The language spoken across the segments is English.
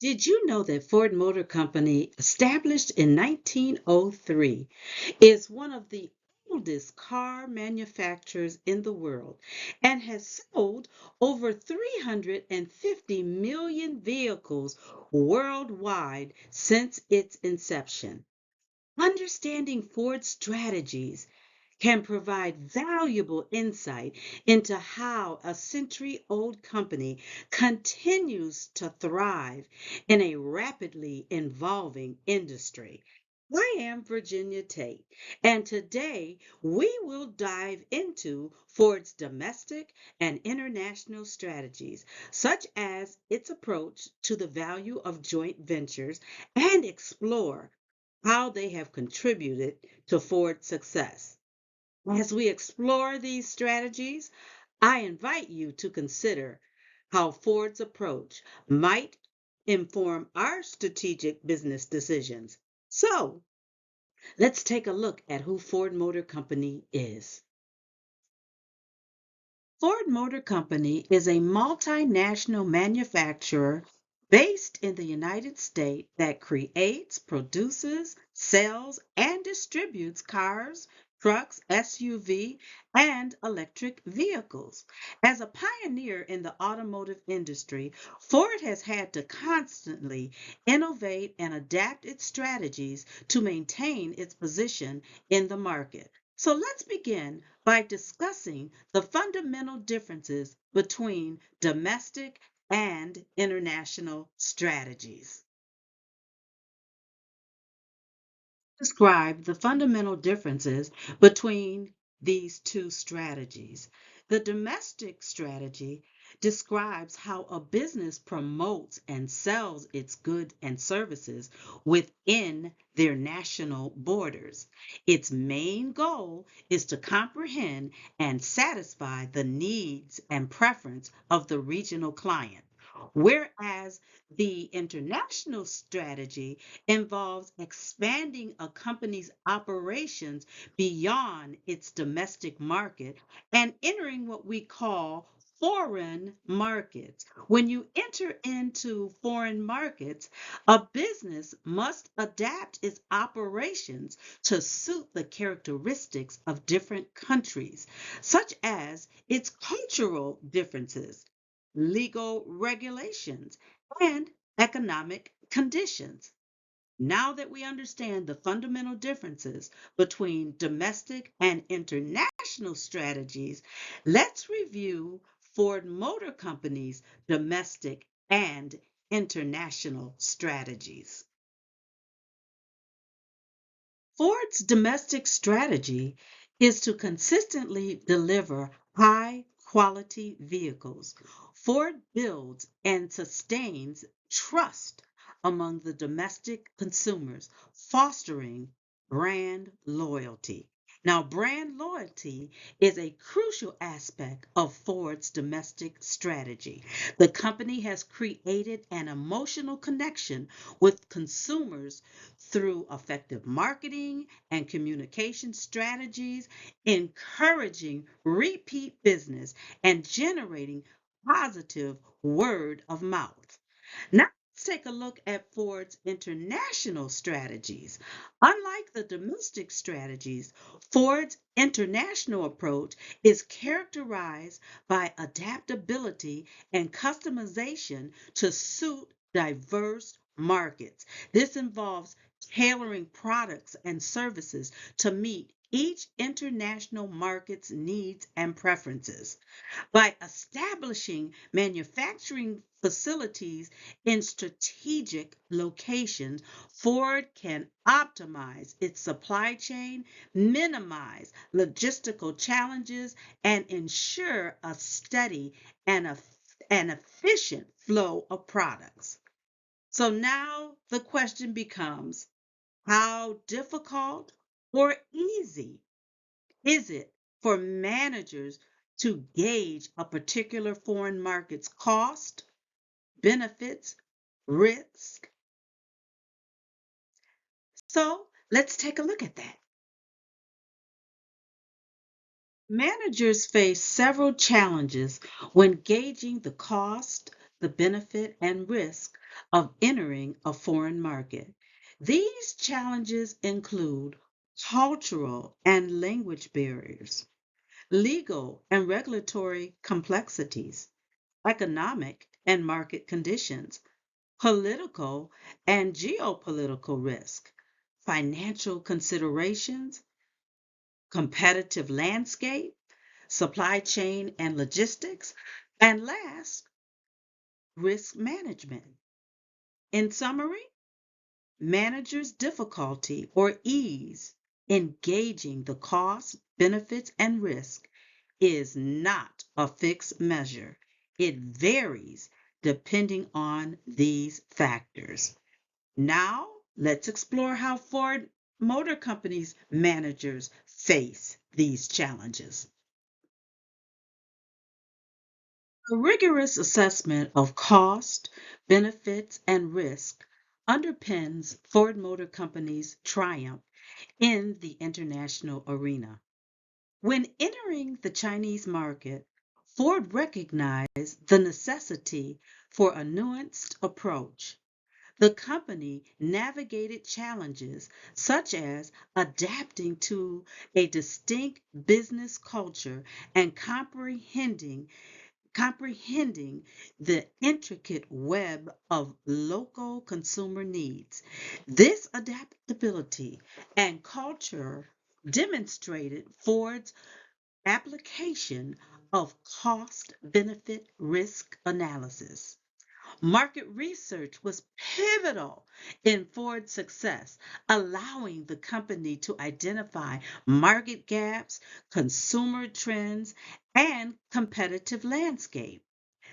Did you know that Ford Motor Company, established in 1903, is one of the oldest car manufacturers in the world and has sold over 350 million vehicles worldwide since its inception? Understanding Ford's strategies can provide valuable insight into how a century old company continues to thrive in a rapidly evolving industry. I am Virginia Tate, and today we will dive into Ford's domestic and international strategies, such as its approach to the value of joint ventures, and explore how they have contributed to Ford's success. As we explore these strategies, I invite you to consider how Ford's approach might inform our strategic business decisions. So, let's take a look at who Ford Motor Company is. Ford Motor Company is a multinational manufacturer based in the United States that creates, produces, sells, and distributes cars, trucks, SUV, and electric vehicles. As a pioneer in the automotive industry, Ford has had to constantly innovate and adapt its strategies to maintain its position in the market. So let's begin by discussing the fundamental differences between domestic and international strategies. Describe the fundamental differences between these two strategies. The domestic strategy describes how a business promotes and sells its goods and services within their national borders. Its main goal is to comprehend and satisfy the needs and preference of the regional client. Whereas the international strategy involves expanding a company's operations beyond its domestic market and entering what we call foreign markets. When you enter into foreign markets, a business must adapt its operations to suit the characteristics of different countries, such as its cultural differences, legal regulations, and economic conditions. Now that we understand the fundamental differences between domestic and international strategies, let's review Ford Motor Company's domestic and international strategies. Ford's domestic strategy is to consistently deliver high quality vehicles. Ford builds and sustains trust among the domestic consumers, fostering brand loyalty. Now, brand loyalty is a crucial aspect of Ford's domestic strategy. The company has created an emotional connection with consumers through effective marketing and communication strategies, encouraging repeat business and generating positive word of mouth. Now, let's take a look at Ford's international strategies. Unlike the domestic strategies, Ford's international approach is characterized by adaptability and customization to suit diverse markets. This involves tailoring products and services to meet each international market's needs and preferences. By establishing manufacturing facilities in strategic locations, Ford can optimize its supply chain, minimize logistical challenges, and ensure a steady and efficient flow of products. So now the question becomes, how difficult or easy is it for managers to gauge a particular foreign market's cost, benefits, risk? So let's take a look at that. Managers face several challenges when gauging the cost, the benefit, and risk of entering a foreign market. These challenges include cultural and language barriers, legal and regulatory complexities, economic and market conditions, political and geopolitical risk, financial considerations, competitive landscape, supply chain and logistics, and last, risk management. In summary, managers' difficulty or ease in gauging the cost, benefits, and risk is not a fixed measure. It varies depending on these factors. Now, let's explore how Ford Motor Company's managers face these challenges. A rigorous assessment of cost, benefits, and risk underpins Ford Motor Company's triumph in the international arena. When entering the Chinese market, Ford recognized the necessity for a nuanced approach. The company navigated challenges such as adapting to a distinct business culture and comprehending the intricate web of local consumer needs. This adaptability and culture demonstrated Ford's application of cost benefit risk analysis. Market research was pivotal in Ford's success, allowing the company to identify market gaps, consumer trends, and competitive landscape.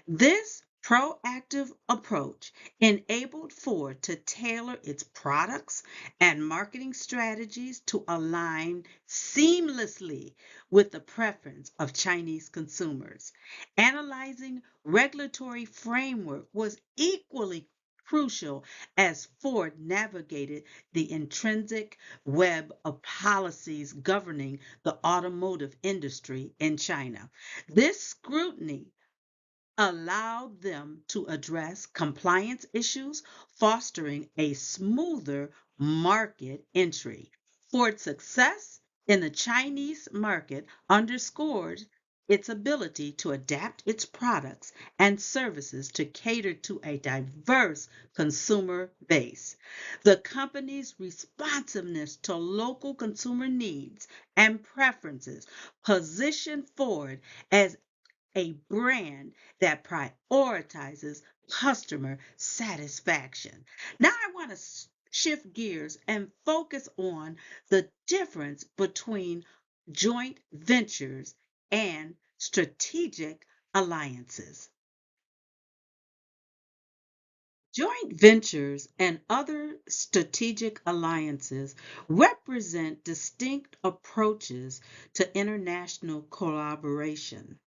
This proactive approach enabled Ford to tailor its products and marketing strategies to align seamlessly with the preference of Chinese consumers. Analyzing regulatory framework was equally crucial as Ford navigated the intrinsic web of policies governing the automotive industry in China. This scrutiny allowed them to address compliance issues, fostering a smoother market entry. Ford's success in the Chinese market underscored its ability to adapt its products and services to cater to a diverse consumer base. The company's responsiveness to local consumer needs and preferences positioned Ford as a brand that prioritizes customer satisfaction. Now, I want to shift gears and focus on the difference between joint ventures and strategic alliances. Joint ventures and other strategic alliances represent distinct approaches to international collaboration.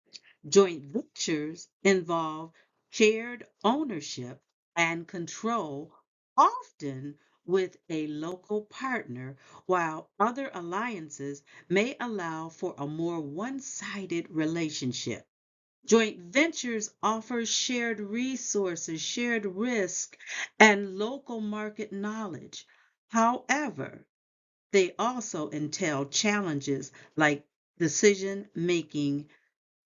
Joint ventures involve shared ownership and control, often with a local partner, while other alliances may allow for a more one sided relationship. Joint ventures offer shared resources, shared risk, and local market knowledge. However, they also entail challenges like decision making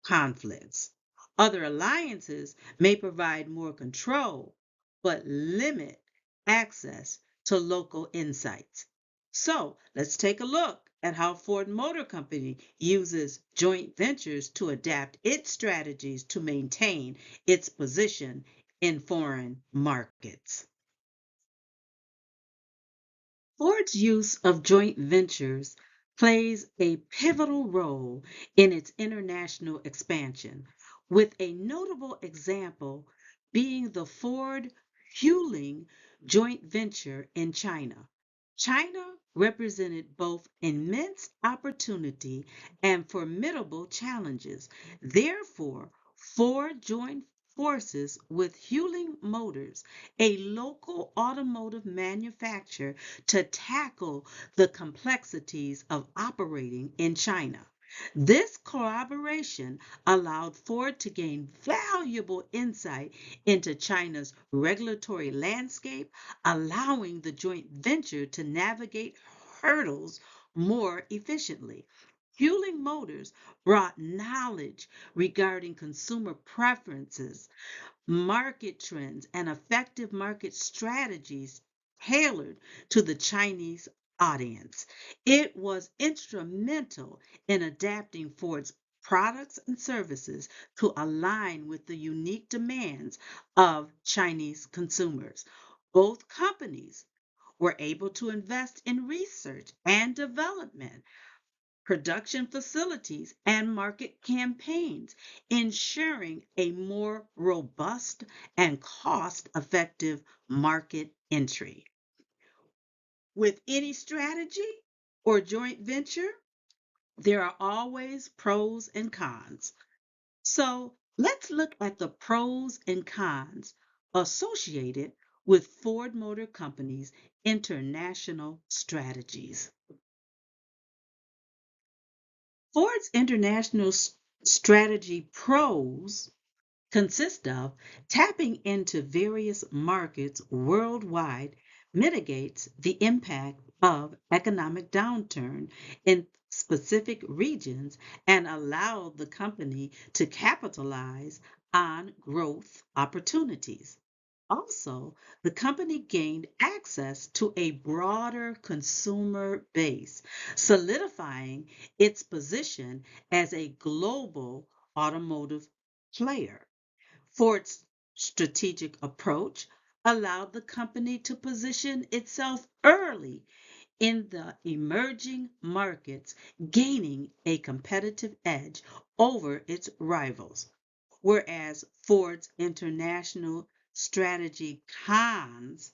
conflicts. Other alliances may provide more control, but limit access to local insights. So let's take a look at how Ford Motor Company uses joint ventures to adapt its strategies to maintain its position in foreign markets. Ford's use of joint ventures plays a pivotal role in its international expansion, with a notable example being the Ford Huling joint venture in China. China represented both immense opportunity and formidable challenges. Therefore, Ford joined forces with Huling Motors, a local automotive manufacturer, to tackle the complexities of operating in China. This collaboration allowed Ford to gain valuable insight into China's regulatory landscape, allowing the joint venture to navigate hurdles more efficiently. Fueling Motors brought knowledge regarding consumer preferences, market trends, and effective market strategies tailored to the Chinese audience. It was instrumental in adapting Ford's products and services to align with the unique demands of Chinese consumers. Both companies were able to invest in research and development, production facilities, and market campaigns, ensuring a more robust and cost effective market entry. With any strategy or joint venture, there are always pros and cons. So let's look at the pros and cons associated with Ford Motor Company's international strategies. Ford's international strategy pros consist of tapping into various markets worldwide mitigates the impact of economic downturn in specific regions and allow the company to capitalize on growth opportunities. Also, the company gained access to a broader consumer base, solidifying its position as a global automotive player. Ford's strategic approach allowed the company to position itself early in the emerging markets, gaining a competitive edge over its rivals. Whereas Ford's international strategy cons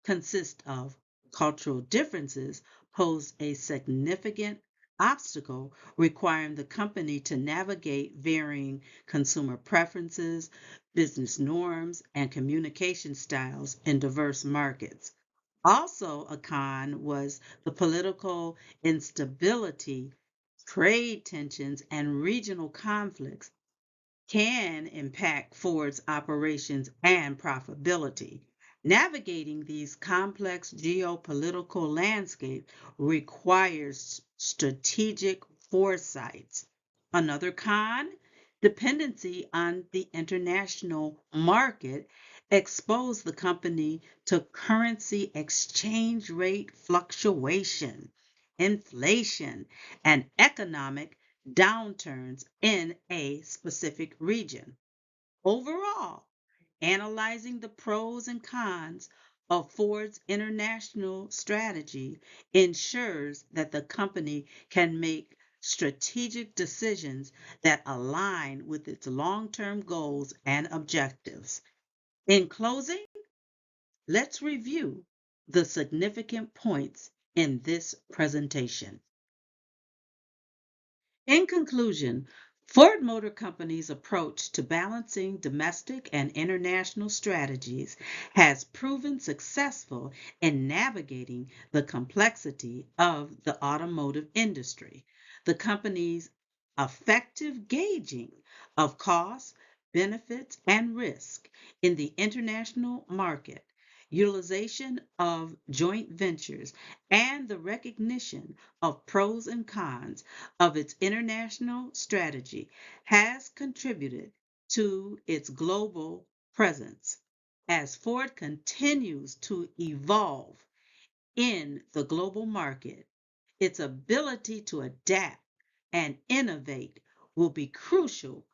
consist of cultural differences pose a significant obstacle requiring the company to navigate varying consumer preferences, business norms, and communication styles in diverse markets. Also, a con was the political instability, trade tensions, and regional conflicts can impact Ford's operations and profitability. Navigating these complex geopolitical landscapes requires strategic foresight. Another con, dependency on the international market exposed the company to currency exchange rate fluctuation, inflation, and economic downturns in a specific region. Overall, analyzing the pros and cons of Ford's international strategy ensures that the company can make strategic decisions that align with its long term goals and objectives. In closing, let's review the significant points in this presentation. In conclusion, Ford Motor Company's approach to balancing domestic and international strategies has proven successful in navigating the complexity of the automotive industry. The company's effective gauging of costs, benefits, and risk in the international market, utilization of joint ventures, and the recognition of pros and cons of its international strategy has contributed to its global presence. As Ford continues to evolve in the global market, its ability to adapt and innovate will be crucial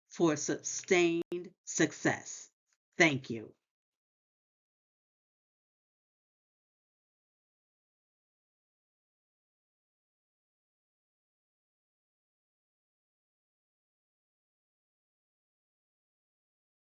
for sustained success. Thank you.